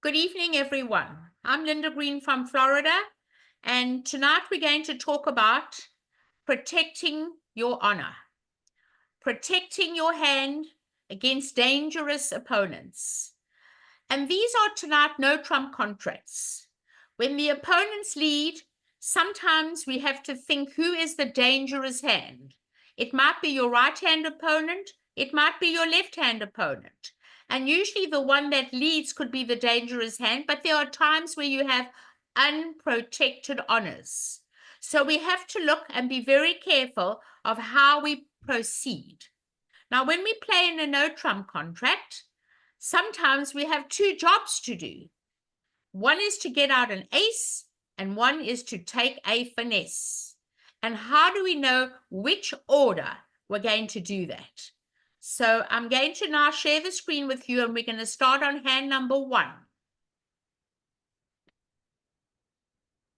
Good evening, everyone. I'm Linda Green from Florida, and tonight we're going to talk about protecting your honor, protecting your hand against dangerous opponents. And these are tonight no trump contracts. When the opponents lead, sometimes we have to think, who is the dangerous hand? It might be your right-hand opponent, it might be your left-hand opponent. And usually the one that leads could be the dangerous hand, but there are times where you have unprotected honors. So we have to look and be very careful of how we proceed. Now, when we play in a no trump contract, sometimes we have two jobs to do. One is to get out an ace, and one is to take a finesse. And how do we know which order we're going to do that? So I'm going to now share the screen with you, and we're going to start on hand number 1.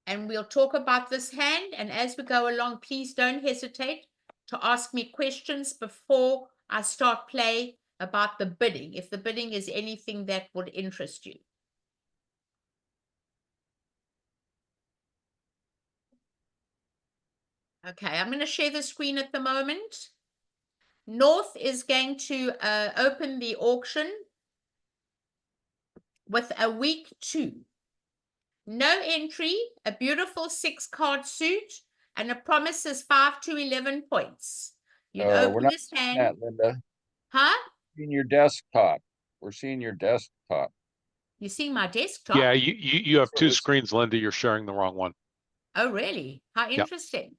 And we'll talk about this hand, and as we go along, please don't hesitate to ask me questions before I start play about the bidding, if the bidding is anything that would interest you. Okay, I'm going to share the screen at the moment. North is going to open the auction with a week 2. No entry, a beautiful 6-card suit, and it promises 5 to 11 points. You open this hand. That, Linda. Huh? In your desktop. We're seeing your desktop. You see my desktop? Yeah, you have two screens, Linda. You're sharing the wrong one. Oh, really? How interesting.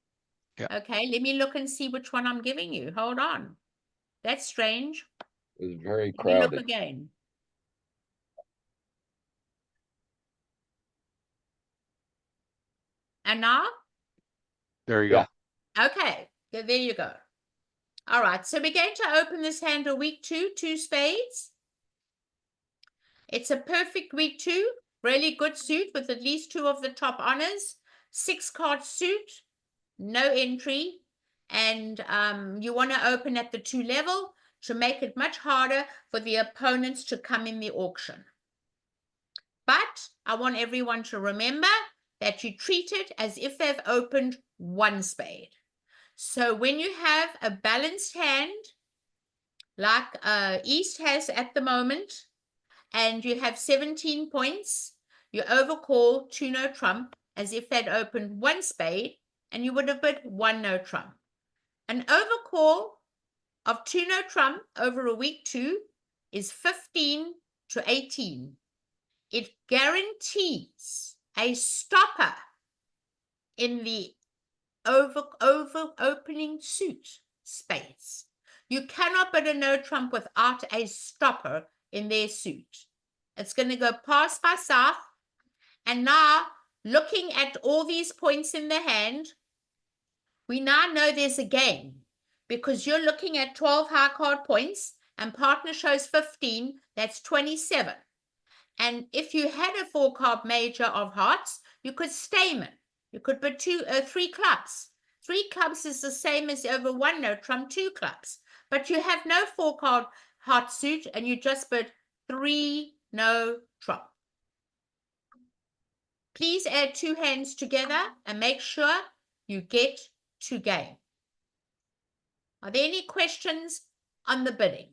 Yeah. Okay, let me look and see which one I'm giving you. Hold on. That's strange. It was very crowded. Let me look again. And now? There you go. Okay, there you go. All right, so we're going to open this hand a week 2, 2 spades. It's a perfect week 2, really good suit with at least 2 of the top honors, 6-card suit, no entry, and you want to open at the 2 level to make it much harder for the opponents to come in the auction. But I want everyone to remember that you treat it as if they've opened 1 spade. So when you have a balanced hand, like East has at the moment, and you have 17 points, you overcall 2 no trump as if they'd opened 1 spade, and you would have bid 1 no trump. An overcall of 2 no trump over a week 2 is 15 to 18. It guarantees a stopper in the over opening suit space. You cannot bid a no trump without a stopper in their suit. It's going to go pass by south. And now, looking at all these points in the hand, we now know there's a game, because you're looking at 12 high card points and partner shows 15, that's 27. And if you had a 4-card major of hearts, you could stamen. You could bid 3 clubs. 3 clubs is the same as over 1 no trump, 2 clubs. But you have no 4-card heart suit, and you just bid 3 no trump. Please add 2 hands together and make sure you get to game. Are there any questions on the bidding?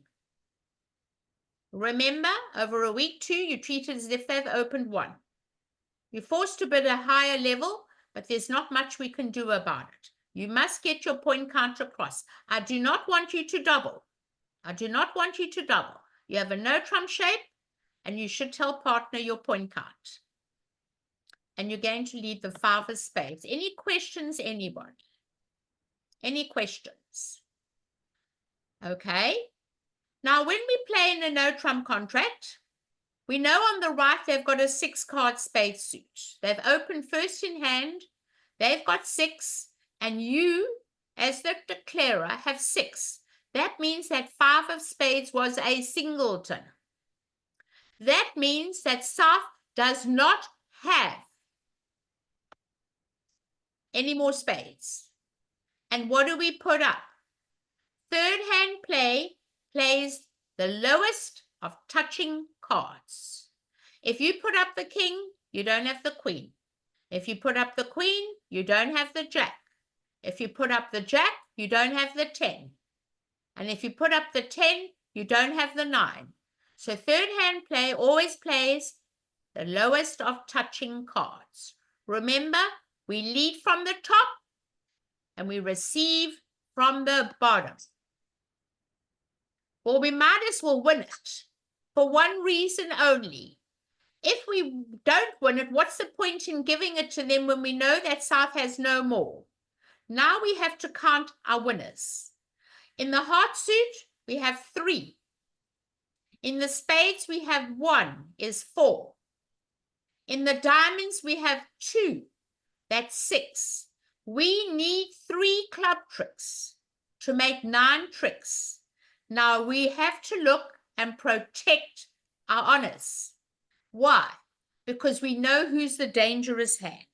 Remember, over a week 2, you treat it as if they've opened 1. You're forced to bid a higher level, but there's not much we can do about it. You must get your point count across. I do not want you to double. I do not want you to double. You have a no trump shape, and you should tell partner your point count. And you're going to lead the 5 of spades. Any questions, anybody? Any questions? Okay. Now, when we play in a no trump contract, we know on the right they've got a 6-card spade suit. They've opened first in hand. They've got 6, and you, as the declarer, have 6. That means that 5 of spades was a singleton. That means that South does not have any more spades. And what do we put up? Third hand play plays the lowest of touching cards. If you put up the king, you don't have the queen. If you put up the queen, you don't have the jack. If you put up the jack, you don't have the 10. And if you put up the 10, you don't have the 9. So third hand play always plays the lowest of touching cards. Remember, we lead from the top and we receive from the bottom. Well, we might as well win it for one reason only. If we don't win it, what's the point in giving it to them when we know that South has no more? Now we have to count our winners. In the heart suit, we have 3. In the spades, we have 1 is 4. In the diamonds, we have 2. That's 6. We need 3 club tricks to make 9 tricks. Now we have to look and protect our honors. Why? Because we know who's the dangerous hand.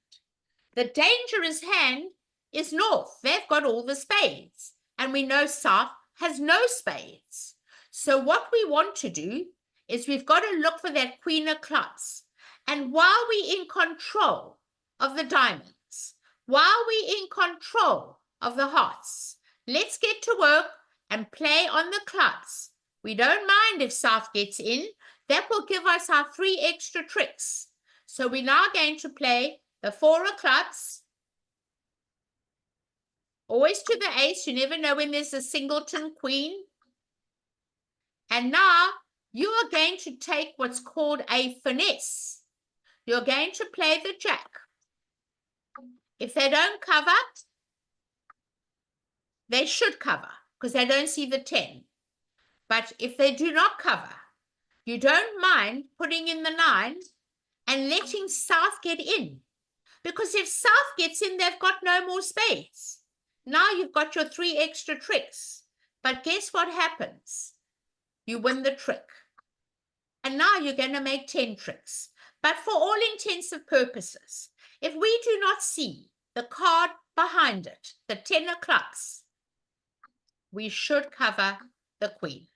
The dangerous hand is North. They've got all the spades. And we know South has no spades. So what we want to do is we've got to look for that queen of clubs. And while we're in control of the diamonds, while we're in control of the hearts, let's get to work and play on the clubs. We don't mind if South gets in. That will give us our 3 extra tricks. So we're now going to play the 4 of clubs. Always to the ace. You never know when there's a singleton queen. And now you are going to take what's called a finesse. You're going to play the jack. If they don't cover, they should cover because they don't see the 10. But if they do not cover, you don't mind putting in the 9 and letting South get in. Because if South gets in, they've got no more spades. Now you've got your 3 extra tricks. But guess what happens? You win the trick. And now you're going to make 10 tricks. But for all intents and purposes, if we do not see the card behind it, the 10 of clubs, we should cover the queen.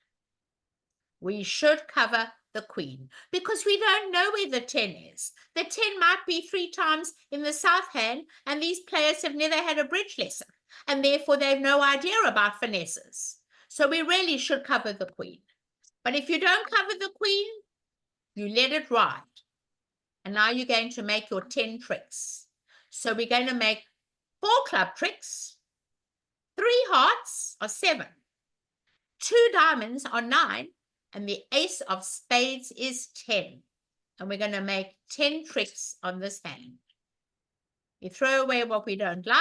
We should cover the queen because we don't know where the 10 is. The 10 might be 3 times in the South hand, and these players have never had a bridge lesson, and therefore they have no idea about finesses. So we really should cover the queen. But if you don't cover the queen, you let it ride. And now you're going to make your 10 tricks. So we're going to make 4 club tricks, 3 hearts are 7, 2 diamonds are 9, and the ace of spades is 10. And we're going to make 10 tricks on this hand. We throw away what we don't like.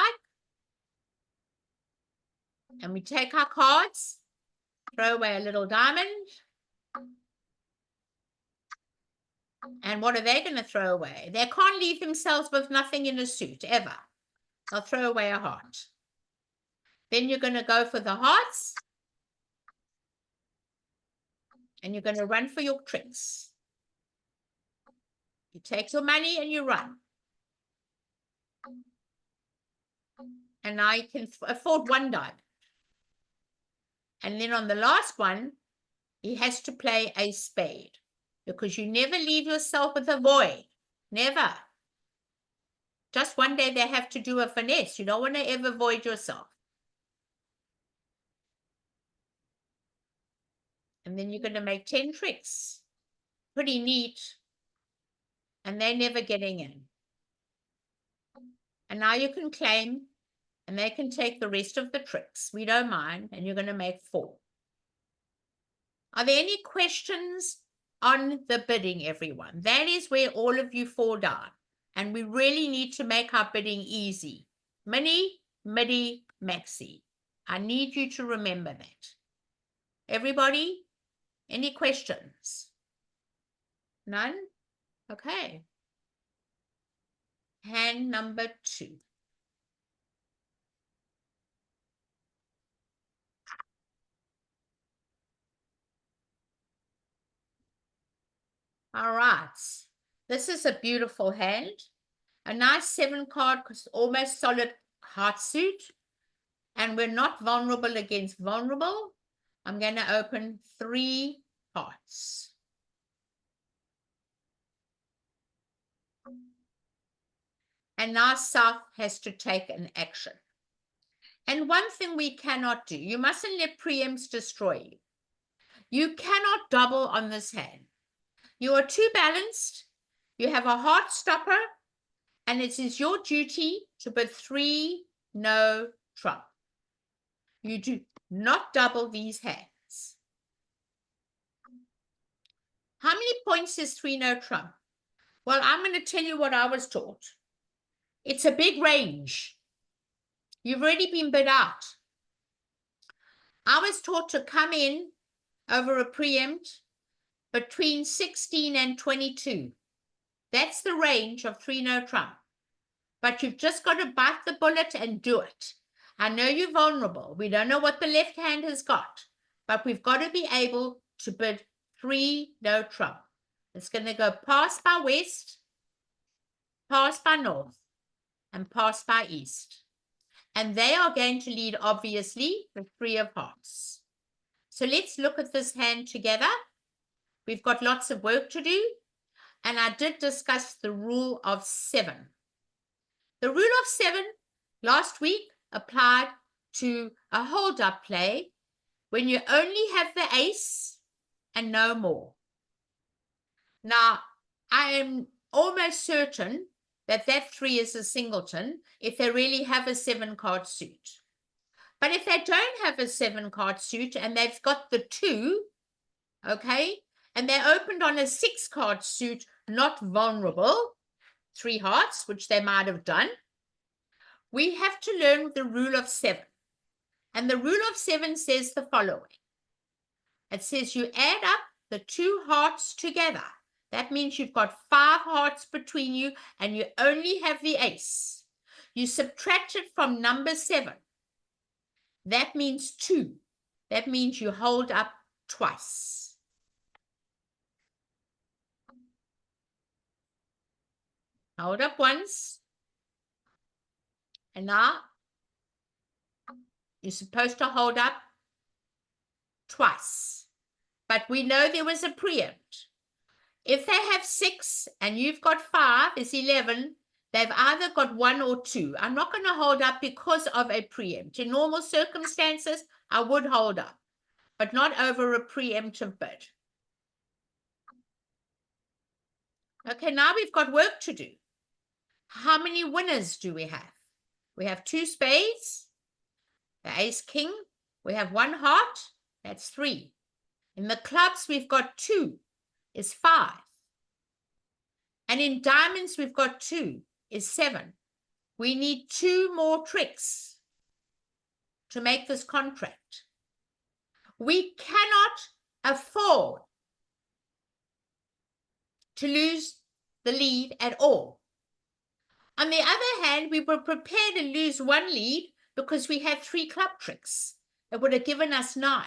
And we take our cards, throw away a little diamond. And what are they going to throw away? They can't leave themselves with nothing in a suit, ever. They'll throw away a heart. Then you're going to go for the hearts. And you're going to run for your tricks. You take your money and you run. And now you can afford 1 diamond. And then on the last one, he has to play a spade. Because you never leave yourself with a void. Never. Just one day they have to do a finesse. You don't want to ever void yourself. And then you're going to make 10 tricks. Pretty neat. And they're never getting in. And now you can claim, and they can take the rest of the tricks. We don't mind. And you're going to make 4. Are there any questions on the bidding, everyone? That is where all of you fall down. And we really need to make our bidding easy. Mini, midi, maxi. I need you to remember that. Everybody, any questions? None? Okay. Hand number 2. All right. This is a beautiful hand. A nice 7 card, almost solid heart suit. And we're not vulnerable against vulnerable. I'm going to open 3 hearts. And now South has to take an action. And one thing we cannot do, you mustn't let preempts destroy you. You cannot double on this hand. You are too balanced. You have a heart stopper, and it is your duty to bid 3 no trump. You do not double these hands. How many points is 3 no trump? Well, I'm going to tell you what I was taught. It's a big range. You've already been bid out. I was taught to come in over a preempt between 16 and 22. That's the range of 3 no trump. But you've just got to bite the bullet and do it. I know you're vulnerable. We don't know what the left hand has got, but we've got to be able to bid 3 no trump. It's going to go pass by west, pass by north, and pass by east. And they are going to lead, obviously, the 3 of hearts. So let's look at this hand together. We've got lots of work to do. And I did discuss the rule of 7. The rule of 7 last week applied to a hold-up play when you only have the ace and no more. Now, I am almost certain that that 3 is a singleton if they really have a 7-card suit. But if they don't have a 7-card suit and they've got the 2, okay, and they're opened on a 6-card suit, not vulnerable, 3 hearts, which they might have done, we have to learn the rule of 7. And the rule of 7 says the following. It says you add up the 2 hearts together. That means you've got 5 hearts between you and you only have the ace. You subtract it from number 7. That means 2. That means you hold up twice. Hold up once. And now you're supposed to hold up twice. But we know there was a preempt. If they have 6 and you've got 5 is 11, they've either got 1 or 2. I'm not going to hold up because of a preempt. In normal circumstances, I would hold up, but not over a preemptive bid. Okay, now we've got work to do. How many winners do we have? We have 2 spades, the ace king. We have 1 heart, that's 3. In the clubs, we've got 2, is 5. And in diamonds, we've got 2, is 7. We need 2 more tricks to make this contract. We cannot afford to lose the lead at all. On the other hand, we were prepared to lose 1 lead because we had 3 club tricks. It would have given us 9.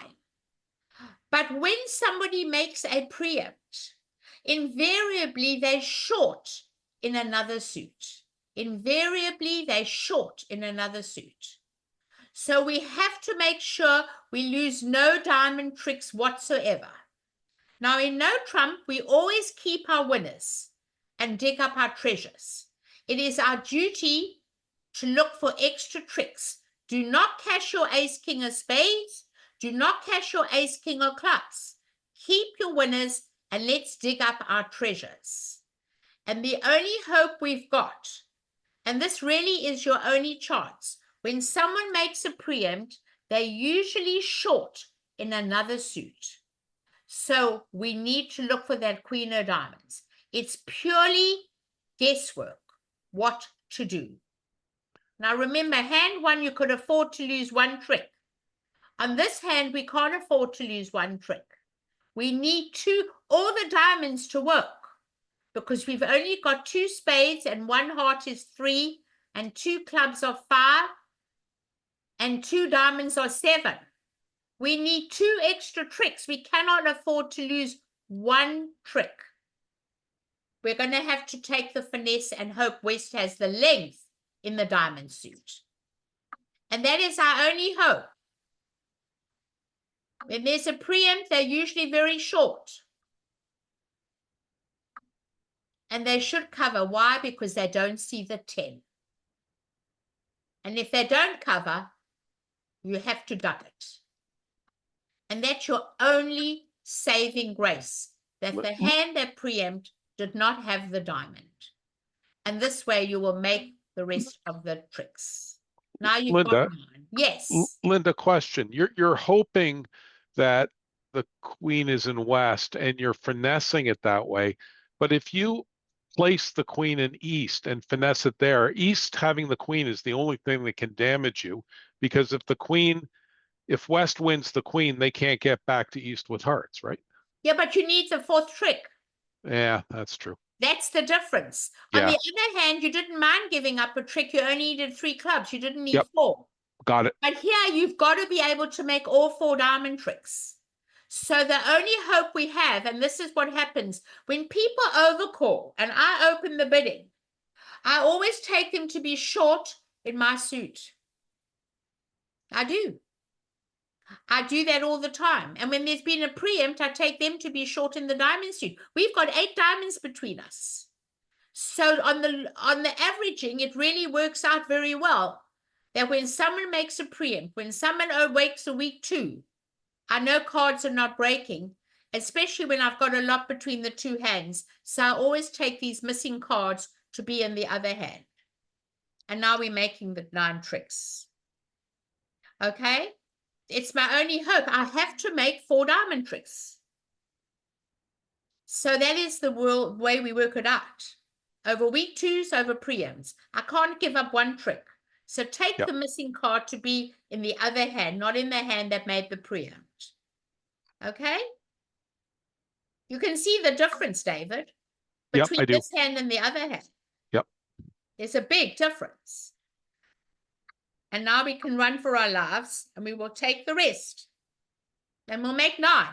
But when somebody makes a preempt, invariably they're short in another suit. Invariably they're short in another suit. So we have to make sure we lose no diamond tricks whatsoever. Now in no trump, we always keep our winners and dig up our treasures. It is our duty to look for extra tricks. Do not cash your ace king of spades. Do not cash your ace king of clubs. Keep your winners and let's dig up our treasures. And the only hope we've got, and this really is your only chance, when someone makes a preempt, they're usually short in another suit. So we need to look for that queen of diamonds. It's purely guesswork what to do. Now remember, hand 1, you could afford to lose 1 trick. On this hand, we can't afford to lose 1 trick. We need all the diamonds to work because we've only got 2 spades and 1 heart is 3 and 2 clubs are 5 and 2 diamonds are 7. We need 2 extra tricks. We cannot afford to lose 1 trick. We're going to have to take the finesse and hope West has the length in the diamond suit. And that is our only hope. When there's a preempt, they're usually very short. And they should cover. Why? Because they don't see the 10. And if they don't cover, you have to duck it. And that's your only saving grace, that the hand that preempt did not have the diamond. And this way you will make the rest of the tricks. Now you've Linda, got 9. Yes. Linda, question. You're hoping that the queen is in west and you're finessing it that way. But if you place the queen in east and finesse it there, east having the queen is the only thing that can damage you, because if west wins the queen, they can't get back to east with hearts, right? Yeah, but you need the 4th trick. Yeah, that's true. That's the difference. Yeah. On the other hand, you didn't mind giving up a trick. You only needed 3 clubs. You didn't need Yep. 4. Got it. But here you've got to be able to make all 4 diamond tricks. So the only hope we have, and this is what happens, when people overcall and I open the bidding, I always take them to be short in my suit. I do. I do that all the time. And when there's been a preempt, I take them to be short in the diamond suit. We've got 8 diamonds between us. So on the averaging, it really works out very well that when someone makes a preempt, when someone wakes a week 2, I know cards are not breaking, especially when I've got a lot between the 2 hands. So I always take these missing cards to be in the other hand. And now we're making the 9 tricks. Okay? It's my only hope. I have to make 4 diamond tricks. So that is the way we work it out. Over week 2s, over preempts. I can't give up 1 trick. So take the missing card to be in the other hand, not in the hand that made the preempt. Okay? You can see the difference, David, between this hand and the other hand. Yep. There's a big difference. And now we can run for our lives, and we will take the rest. And we'll make 9.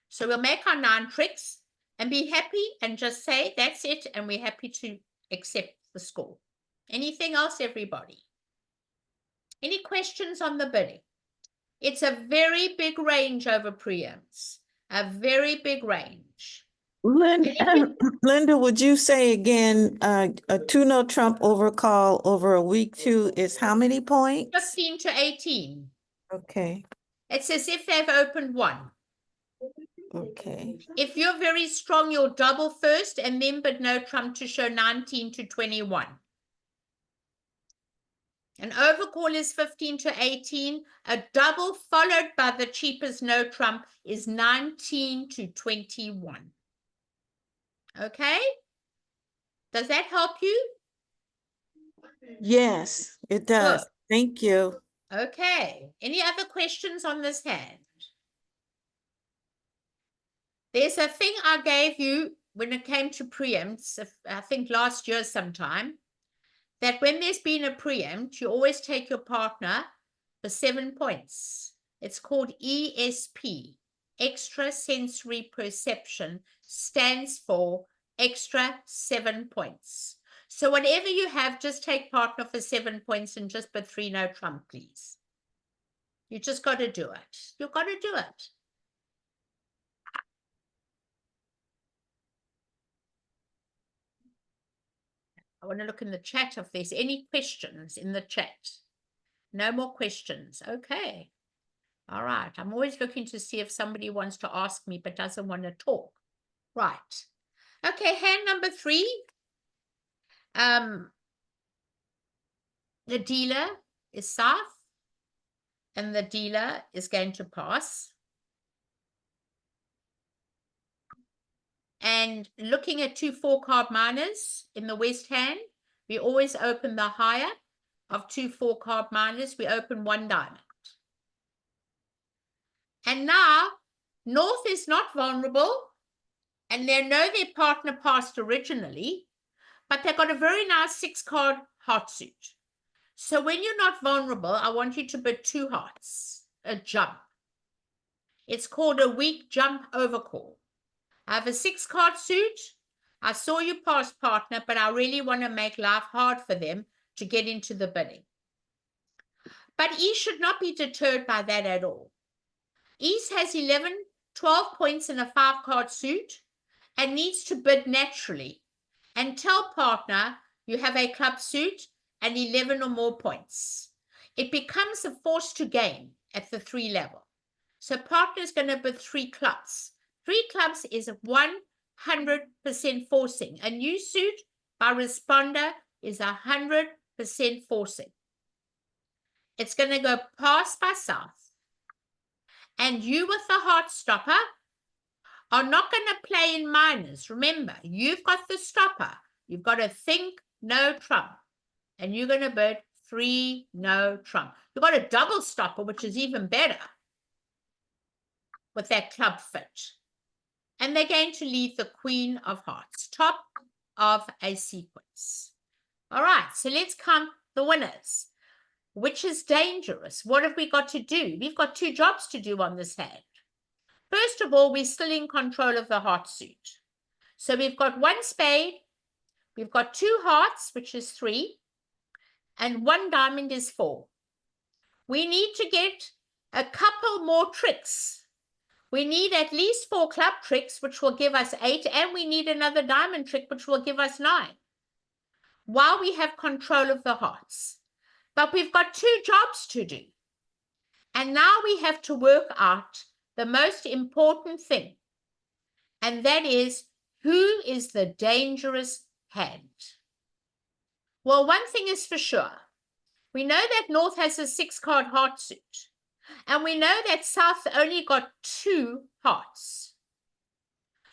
So we'll make our 9 tricks and be happy and just say, that's it, and we're happy to accept the score. Anything else, everybody? Any questions on the bidding? It's a very big range over preempts. A very big range. Linda, would you say again, a 2-0 trump overcall over a week 2 is how many points? 15 to 18. Okay. It's as if they've opened 1. Okay. If you're very strong, you'll double first and then but no trump to show 19 to 21. An overcall is 15 to 18. A double followed by the cheapest no trump is 19 to 21. Okay? Does that help you? Yes, it does. Good. Thank you. Okay. Any other questions on this hand? There's a thing I gave you when it came to preempts, I think last year sometime, that when there's been a preempt, you always take your partner for 7 points. It's called ESP, extra sensory perception, stands for extra 7 points. So whatever you have, just take partner for 7 points and just put 3 no trump, please. You just got to do it. You've got to do it. I want to look in the chat if there's any questions in the chat. No more questions. Okay. All right. I'm always looking to see if somebody wants to ask me but doesn't want to talk. Right. Okay, hand number 3. The dealer is south and the dealer is going to pass. And looking at 2 4-card minors in the west hand, we always open the higher of 2 4-card minors. We open 1 diamond. And now, north is not vulnerable, and they know their partner passed originally, but they've got a very nice 6-card heart suit. So when you're not vulnerable, I want you to bid 2 hearts, a jump. It's called a weak jump overcall. I have a 6-card suit. I saw you pass, partner, but I really want to make life hard for them to get into the bidding. But East should not be deterred by that at all. East has 11, 12 points in a 5-card suit. and needs to bid naturally, and tell partner you have a club suit and 11 or more points. It becomes a force to gain at the 3 level. So partner is going to bid 3 clubs. 3 clubs is 100% forcing. A new suit by responder is 100% forcing. It's going to go pass by south. And you with the heart stopper are not going to play in minors. Remember, you've got the stopper. You've got to think no trump. And you're going to bid 3 no trump. You've got a double stopper, which is even better with that club fit. And they're going to leave the queen of hearts, top of a sequence. All right, so let's count the winners. Which is dangerous? What have we got to do? We've got 2 jobs to do on this hand. First of all, we're still in control of the heart suit. So we've got 1 spade, we've got 2 hearts, which is 3, and 1 diamond is 4. We need to get a couple more tricks. We need at least 4 club tricks, which will give us 8, and we need another diamond trick, which will give us 9, while we have control of the hearts. But we've got 2 jobs to do. And now we have to work out the most important thing, and that is, who is the dangerous hand? Well, one thing is for sure. We know that North has a 6-card heart suit, and we know that South only got 2 hearts.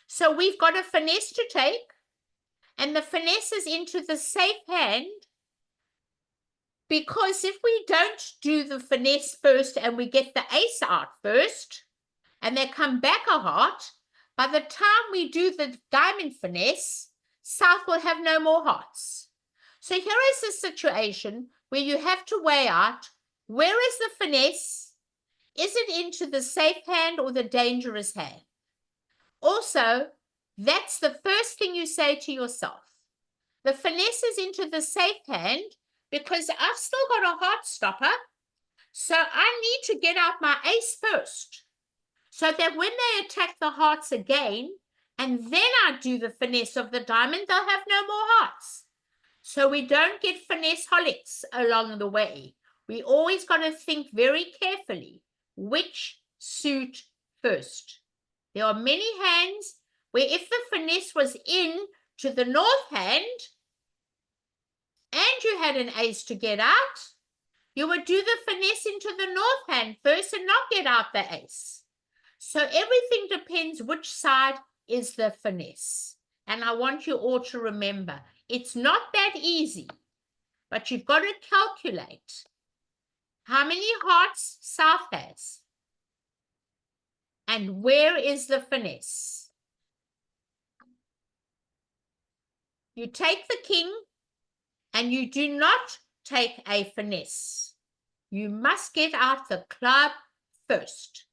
So we've got a finesse to take, and the finesse is into the safe hand, because if we don't do the finesse first and we get the ace out first, and they come back a heart, by the time we do the diamond finesse, South will have no more hearts. So here is a situation where you have to weigh out, where is the finesse? Is it into the safe hand or the dangerous hand? Also, that's the first thing you say to yourself. The finesse is into the safe hand because I've still got a heart stopper, so I need to get out my ace first, so that when they attack the hearts again, and then I do the finesse of the diamond, they'll have no more hearts. So we don't get finesse holics along the way. We always got to think very carefully which suit first. There are many hands where if the finesse was in to the north hand and you had an ace to get out, you would do the finesse into the north hand first and not get out the ace. So everything depends which side is the finesse. And I want you all to remember, it's not that easy, but you've got to calculate how many hearts South has and where is the finesse. You take the king and you do not take a finesse. You must get out the club first.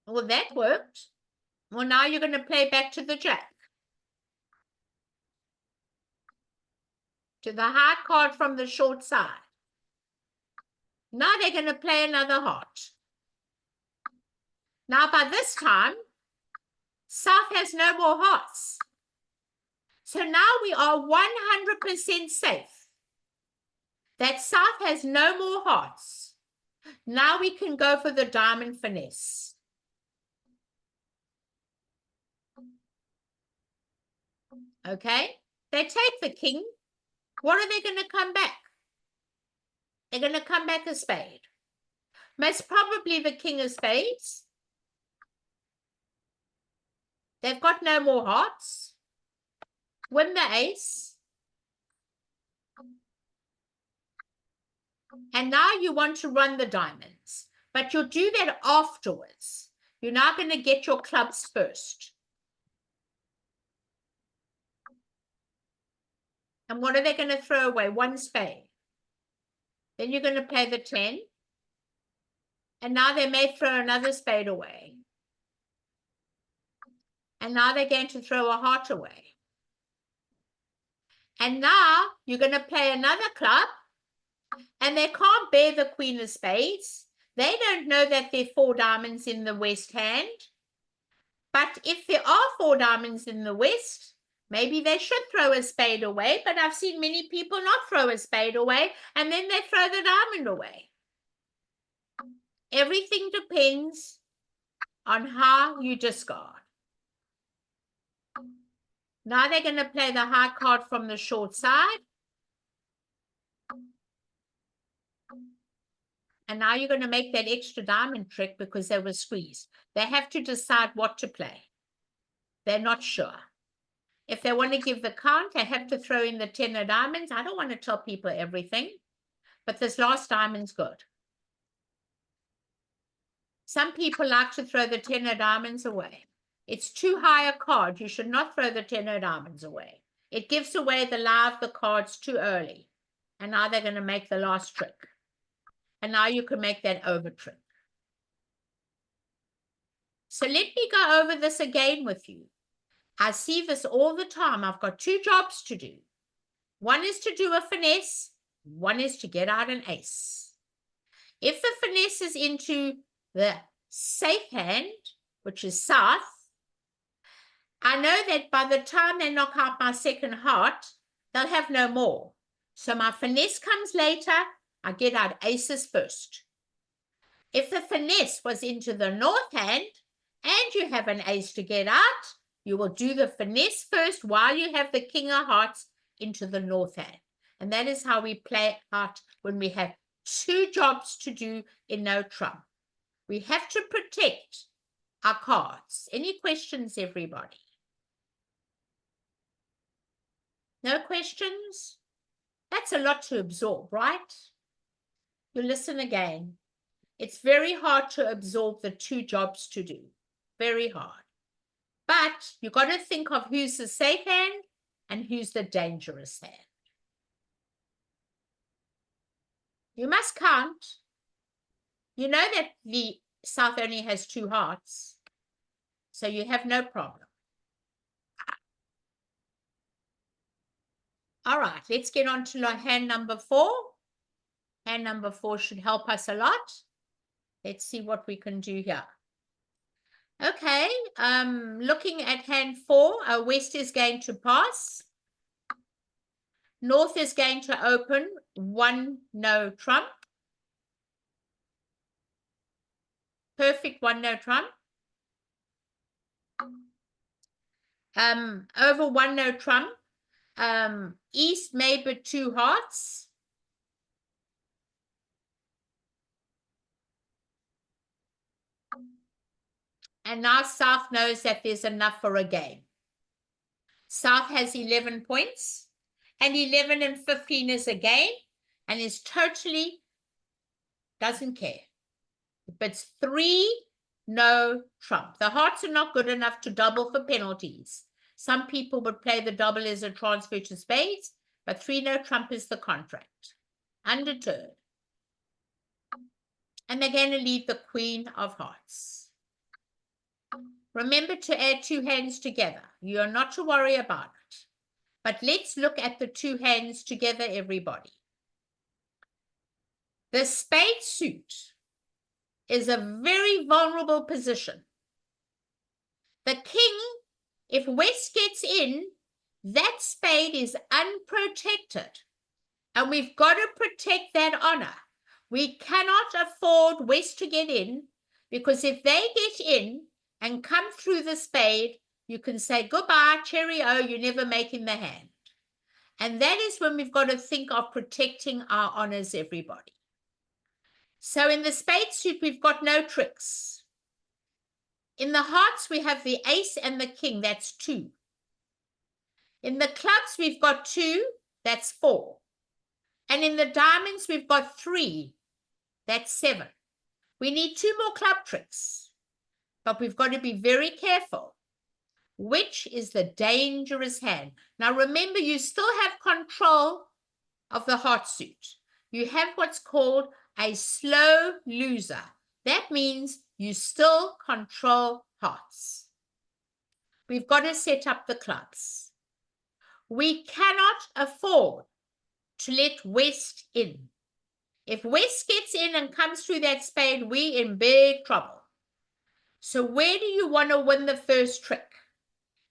Well, that worked. Well, now you're going to play back to the jack. To the high card from the short side. Now they're going to play another heart. Now by this time, South has no more hearts. So now we are 100% safe that South has no more hearts. Now we can go for the diamond finesse. Okay, they take the king. What are they going to come back? They're going to come back a spade. Most probably the king of spades. They've got no more hearts. Win the ace. And now you want to run the diamonds. But you'll do that afterwards. You're not going to get your clubs first. And what are they going to throw away? 1 spade. Then you're going to play the 10. And now they may throw another spade away. And now they're going to throw a heart away. And now you're going to play another club. and they can't bear the queen of spades. They don't know that there are 4 diamonds in the west hand. But if there are 4 diamonds in the west, maybe they should throw a spade away. But I've seen many people not throw a spade away, and then they throw the diamond away. Everything depends on how you discard. Now they're going to play the high card from the short side. And now you're going to make that extra diamond trick because they were squeezed. They have to decide what to play. They're not sure. If they want to give the count, they have to throw in the 10 of diamonds. I don't want to tell people everything, but this last diamond's good. Some people like to throw the 10 of diamonds away. It's too high a card. You should not throw the 10 of diamonds away. It gives away the lie of the cards too early. And now they're going to make the last trick. And now you can make that over trick. So let me go over this again with you. I see this all the time. I've got 2 jobs to do. One is to do a finesse. One is to get out an ace. If the finesse is into the safe hand, which is south, I know that by the time they knock out my second heart, they'll have no more. So my finesse comes later. I get out aces first. If the finesse was into the north hand and you have an ace to get out, you will do the finesse first while you have the king of hearts into the north hand. And that is how we play out when we have 2 jobs to do in no trump. We have to protect our cards. Any questions, everybody? No questions? That's a lot to absorb, right? You listen again. It's very hard to absorb the 2 jobs to do. Very hard. But you've got to think of who's the safe hand and who's the dangerous hand. You must count. You know that the south only has 2 hearts, so you have no problem. All right, let's get on to hand number 4. Hand number 4 should help us a lot. Let's see what we can do here. Okay, looking at hand 4, west is going to pass. North is going to open 1 no trump. Perfect 1 no trump. Over 1 no trump. East maybe 2 hearts. And now South knows that there's enough for a game. South has 11 points. And 11 and 15 is a game. And is totally doesn't care. But it's 3 no trump. The hearts are not good enough to double for penalties. Some people would play the double as a transfer to spades. But 3 no trump is the contract. Undeterred. And they're going to leave the queen of hearts. Remember to add 2 hands together. You are not to worry about it. But let's look at the 2 hands together, everybody. The spade suit is a very vulnerable position. The king, if West gets in, that spade is unprotected. And we've got to protect that honor. We cannot afford West to get in, because if they get in and come through the spade, you can say, goodbye, cheerio, you're never making the hand. And that is when we've got to think of protecting our honors, everybody. So in the spade suit, we've got no tricks. In the hearts, we have the ace and the king, that's 2. In the clubs, we've got 2, that's 4. And in the diamonds, we've got 3, that's 7. We need 2 more club tricks. But we've got to be very careful. Which is the dangerous hand? Now remember, you still have control of the heart suit. You have what's called a slow loser. That means you still control hearts. We've got to set up the clubs. We cannot afford to let West in. If West gets in and comes through that spade, we're in big trouble. So where do you want to win the first trick?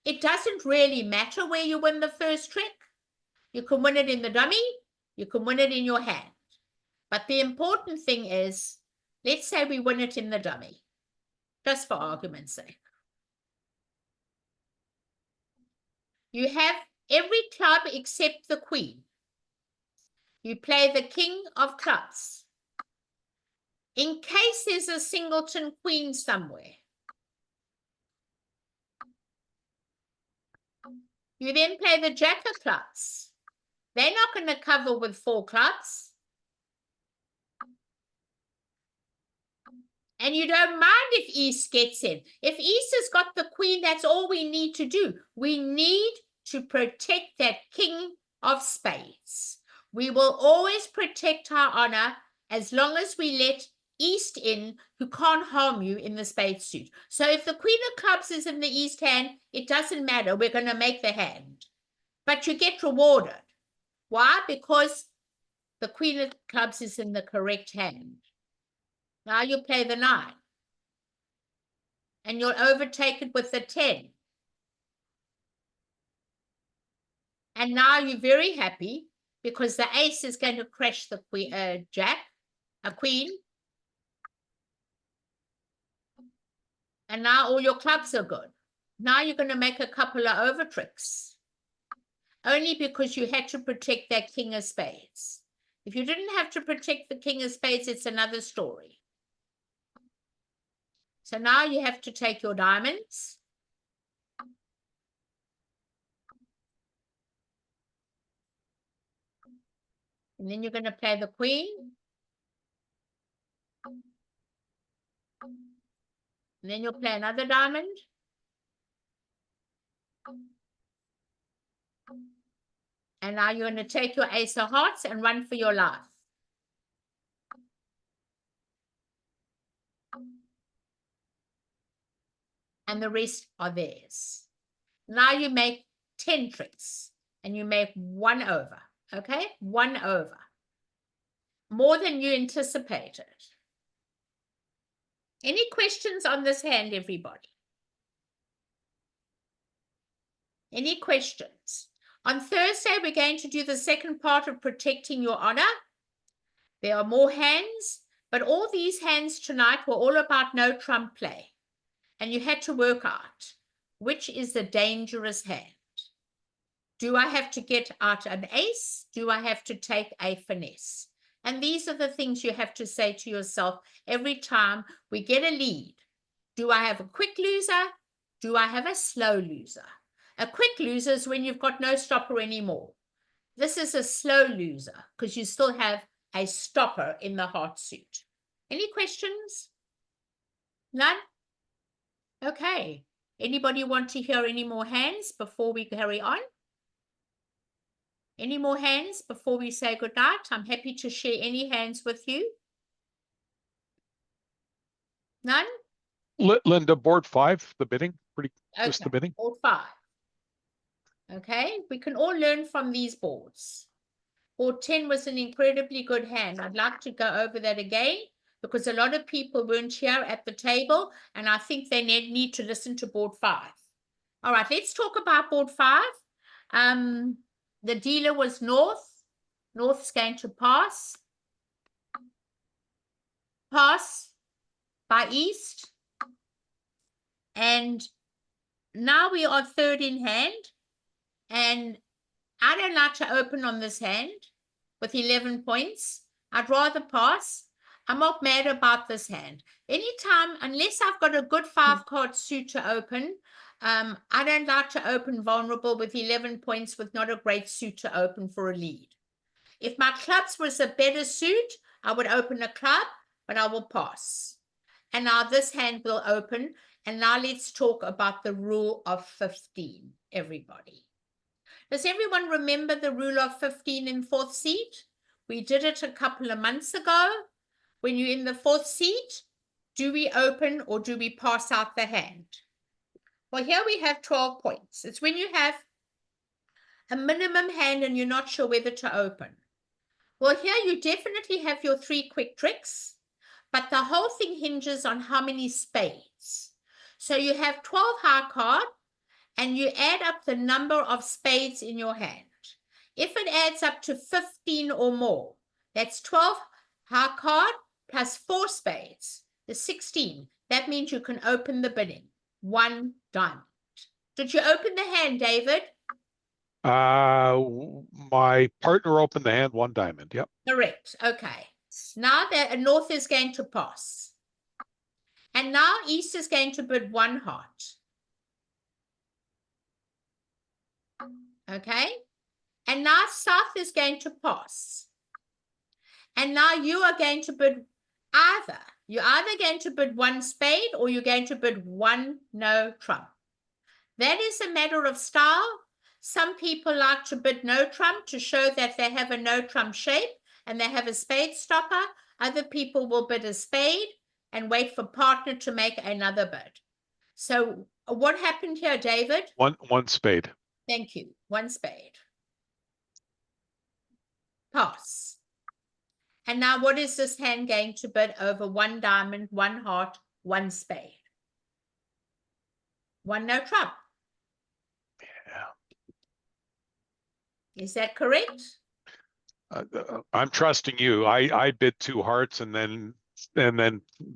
It doesn't really matter where you win the first trick. You can win it in the dummy. You can win it in your hand. But the important thing is, let's say we win it in the dummy, just for argument's sake. You have every club except the queen. You play the king of clubs. In case there's a singleton queen somewhere, you then play the jack of clubs. They're not going to cover with 4 clubs. And you don't mind if East gets in. If East has got the queen, that's all we need to do. We need to protect that king of spades. We will always protect our honor as long as we let East in, who can't harm you in the spade suit. So if the queen of clubs is in the East hand, it doesn't matter. We're going to make the hand. But you get rewarded. Why? Because the queen of clubs is in the correct hand. Now you play the 9. And you'll overtake it with the 10. And now you're very happy because the ace is going to crash the queen, jack, a queen. And now all your clubs are good. Now you're going to make a couple of over tricks. Only because you had to protect that king of spades. If you didn't have to protect the king of spades, it's another story. So now you have to take your diamonds. And then you're going to play the queen. And then you'll play another diamond. And now you're going to take your ace of hearts and run for your life. And the rest are theirs. Now you make 10 tricks and you make 1 over. Okay? 1 over. More than you anticipated. Any questions on this hand, everybody? Any questions? On Thursday, we're going to do the second part of protecting your honor. There are more hands, but all these hands tonight were all about no trump play. And you had to work out which is the dangerous hand. Do I have to get out an ace? Do I have to take a finesse? And these are the things you have to say to yourself every time we get a lead. Do I have a quick loser? Do I have a slow loser? A quick loser is when you've got no stopper anymore. This is a slow loser because you still have a stopper in the heart suit. Any questions? None? Okay. Anybody want to hear any more hands before we carry on? Any more hands before we say goodnight? I'm happy to share any hands with you. None? Linda, board 5, the bidding, just the Okay, bidding. board 5. Okay, we can all learn from these boards. Board 10 was an incredibly good hand. I'd like to go over that again because a lot of people weren't here at the table and I think they need to listen to board 5. All right, let's talk about board 5. The dealer was North. North's going to pass. Pass by East. And now we are third in hand. And I don't like to open on this hand with 11 points. I'd rather pass. I'm not mad about this hand. Anytime, unless I've got a good 5-card suit to open, I don't like to open vulnerable with 11 points with not a great suit to open for a lead. If my clubs was a better suit, I would open a club, but I will pass. And now this hand will open. And now let's talk about the rule of 15, everybody. Does everyone remember the rule of 15 in 4th seat? We did it a couple of months ago. When you're in the 4th seat, do we open or do we pass out the hand? Well, here we have 12 points. It's when you have a minimum hand and you're not sure whether to open. Well, here you definitely have your 3 quick tricks, but the whole thing hinges on how many spades. So you have 12 high card, and you add up the number of spades in your hand. If it adds up to 15 or more, that's 12 high card plus 4 spades, the 16. That means you can open the bidding. 1 diamond. Did you open the hand, David? My partner opened the hand 1 diamond. Yep. Correct. Okay. Now that North is going to pass. And now East is going to bid 1 heart. Okay. And now South is going to pass. And now you are going to bid either. You're either going to bid 1 spade or you're going to bid 1 no trump. That is a matter of style. Some people like to bid no trump to show that they have a no trump shape and they have a spade stopper. Other people will bid a spade and wait for partner to make another bid. So what happened here, David? One spade. Thank you. 1 spade. Pass. And now what is this hand going to bid over 1 diamond, 1 heart, 1 spade? 1 no trump. Yeah. Is that correct? I'm trusting you. I bid 2 hearts and then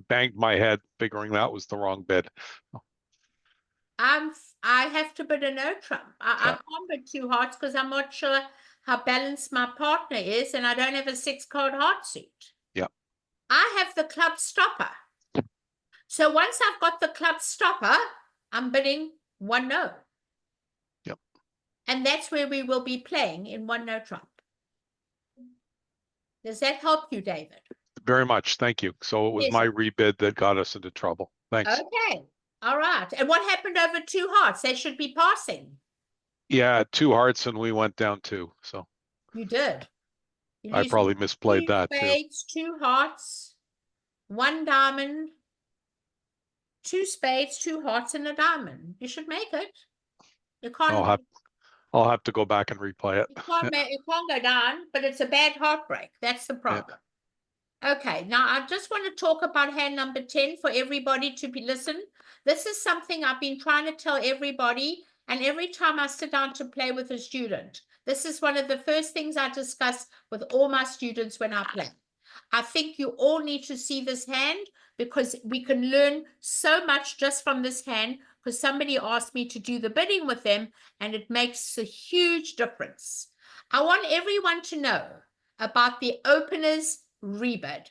banged my head figuring that was the wrong bid. I have to bid a no trump. I can't bid 2 hearts because I'm not sure how balanced my partner is, and I don't have a 6 card heart suit. Yeah. I have the club stopper. So once I've got the club stopper, I'm bidding 1 no. Yep. And that's where we will be playing in 1 no trump. Does that help you, David? Very much. Thank you. So it was my rebid that got us into trouble. Thanks. Okay. All right. And what happened over 2 hearts? They should be passing. Yeah, 2 hearts and we went down 2. So You did. I probably misplayed that too. 2 spades, 2 hearts, 1 diamond, 2 spades, 2 hearts, and a diamond. You should make it. You can't. I'll have to go back and replay it. You can't go down, but it's a bad heartbreak. That's the problem. Yeah. Okay, now I just want to talk about hand number 10 for everybody to listen. This is something I've been trying to tell everybody, and every time I sit down to play with a student, this is one of the first things I discuss with all my students when I play. I think you all need to see this hand because we can learn so much just from this hand, because somebody asked me to do the bidding with them and it makes a huge difference. I want everyone to know about the opener's rebid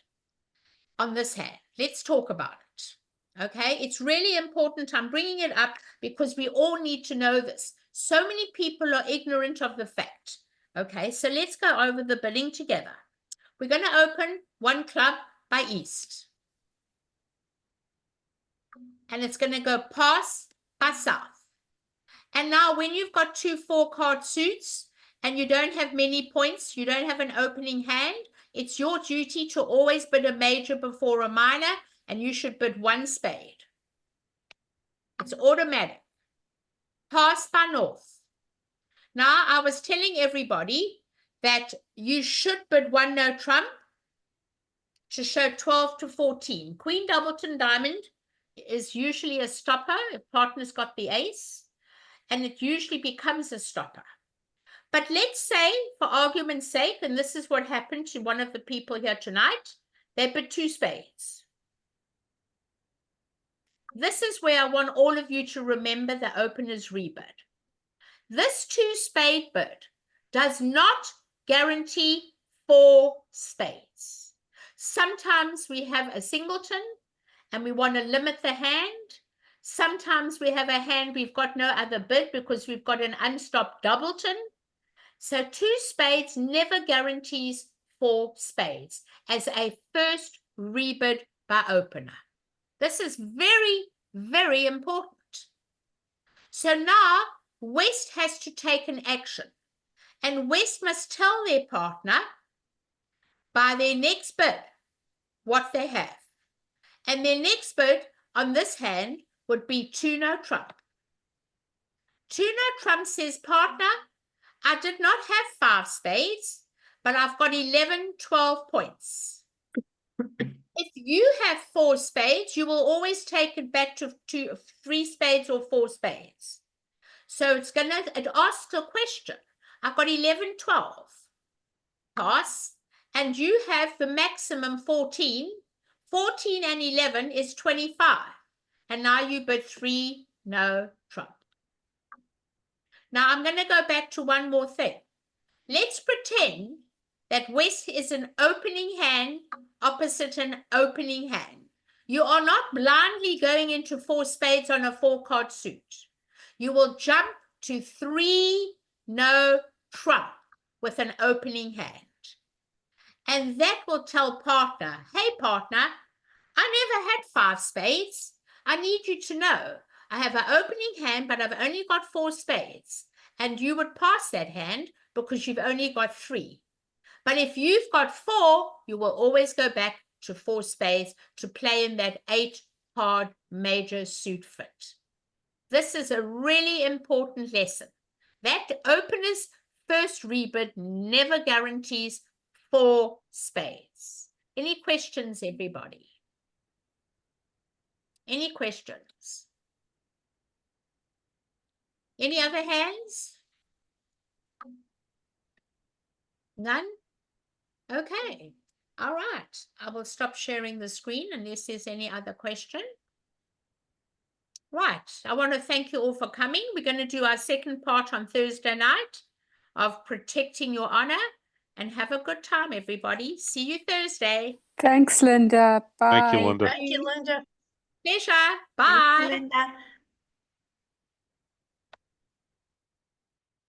on this hand. Let's talk about it. Okay, it's really important. I'm bringing it up because we all need to know this. So many people are ignorant of the fact. Okay, so let's go over the bidding together. We're going to open 1 club by East. And it's going to go pass by South. And now when you've got 2 4-card suits and you don't have many points, you don't have an opening hand, it's your duty to always bid a major before a minor, and you should bid 1 spade. It's automatic. Pass by North. Now, I was telling everybody that you should bid 1 no trump to show 12 to 14. Queen Doubleton Diamond is usually a stopper if partner's got the ace, and it usually becomes a stopper. But let's say, for argument's sake, and this is what happened to one of the people here tonight, they bid 2 spades. This is where I want all of you to remember the opener's rebid. This 2 spade bid does not guarantee 4 spades. Sometimes we have a singleton and we want to limit the hand. Sometimes we have a hand we've got no other bid because we've got an unstopped doubleton. So 2 spades never guarantees 4 spades as a first rebid by opener. This is very, very important. So now West has to take an action, and West must tell their partner by their next bid what they have. And their next bid on this hand would be 2 no trump. 2 no trump says, partner, I did not have 5 spades, but I've got 11, 12 points. If you have 4 spades, you will always take it back to 3 spades or 4 spades. So it asks a question. I've got 11, 12. Pass. And you have the maximum 14. 14 and 11 is 25. And now you bid 3, no trump. Now I'm going to go back to one more thing. Let's pretend that West is an opening hand opposite an opening hand. You are not blindly going into 4 spades on a 4-card suit. You will jump to 3, no trump with an opening hand. And that will tell partner, hey partner, I never had 5 spades. I need you to know I have an opening hand, but I've only got 4 spades. And you would pass that hand because you've only got 3. But if you've got 4, you will always go back to 4 spades to play in that 8-card major suit fit. This is a really important lesson. That opener's first rebid never guarantees 4 spades. Any questions, everybody? Any questions? Any other hands? None? Okay. All right. I will stop sharing the screen unless there's any other question. Right. I want to thank you all for coming. We're going to do our second part on Thursday night of protecting your honor. And have a good time, everybody. See you Thursday. Thanks, Linda. Bye. Thank you, Linda. Thank you, Linda. Pleasure. Thank you, Bye. Linda.